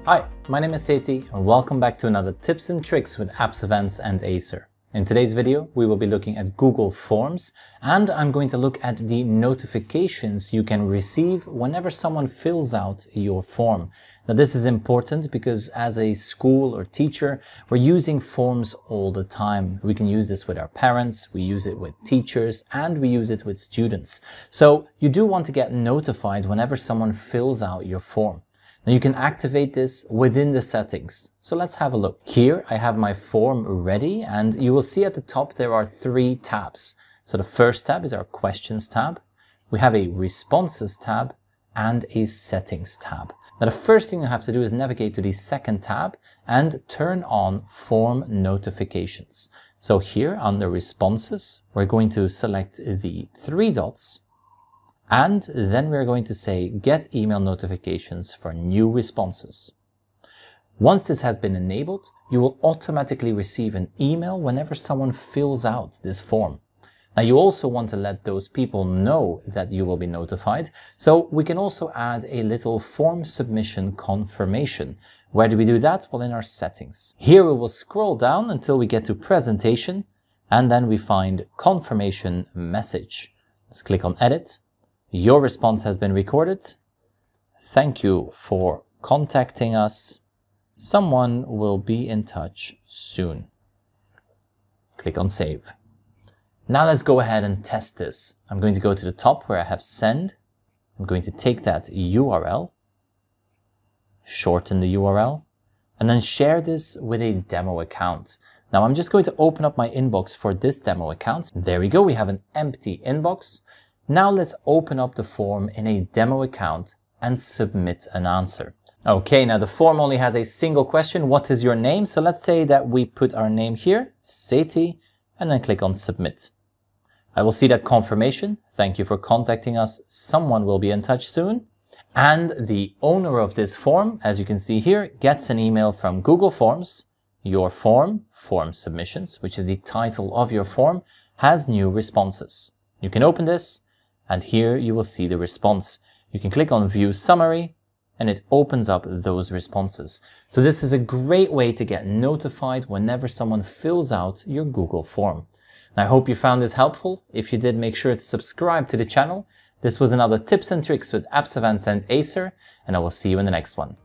Hi, my name is Seti and welcome back to another tips and tricks with AppsEvents and Acer. In today's video, we will be looking at Google Forms and I'm going to look at the notifications you can receive whenever someone fills out your form. Now this is important because as a school or teacher, we're using forms all the time. We can use this with our parents, we use it with teachers, and we use it with students. So you do want to get notified whenever someone fills out your form. Now you can activate this within the settings. So let's have a look. Here I have my form ready and you will see at the top there are 3 tabs. So the first tab is our questions tab. We have a responses tab and a settings tab. Now the first thing you have to do is navigate to the second tab and turn on form notifications. So here under responses, we're going to select the 3 dots. And then we're going to say get email notifications for new responses. Once this has been enabled, you will automatically receive an email whenever someone fills out this form. Now you also want to let those people know that you will be notified. So we can also add a little form submission confirmation. Where do we do that? Well, in our settings. Here we will scroll down until we get to presentation and then we find confirmation message. Let's click on edit. Your response has been recorded. Thank you for contacting us. Someone will be in touch soon. Click on save. Now let's go ahead and test this. I'm going to go to the top where I have send. I'm going to take that URL, shorten the URL, and then share this with a demo account. Now I'm just going to open up my inbox for this demo account. There we go. We have an empty inbox. Now let's open up the form in a demo account and submit an answer. Okay, now the form only has a single question. What is your name? So let's say that we put our name here, Seti, and then click on submit. I will see that confirmation. Thank you for contacting us. Someone will be in touch soon. And the owner of this form, as you can see here, gets an email from Google Forms. Your form submissions, which is the title of your form, has new responses. You can open this. And here you will see the response. You can click on View Summary and it opens up those responses. So this is a great way to get notified whenever someone fills out your Google form. And I hope you found this helpful. If you did, make sure to subscribe to the channel. This was another tips and tricks with AppsEvents and Acer, and I will see you in the next one.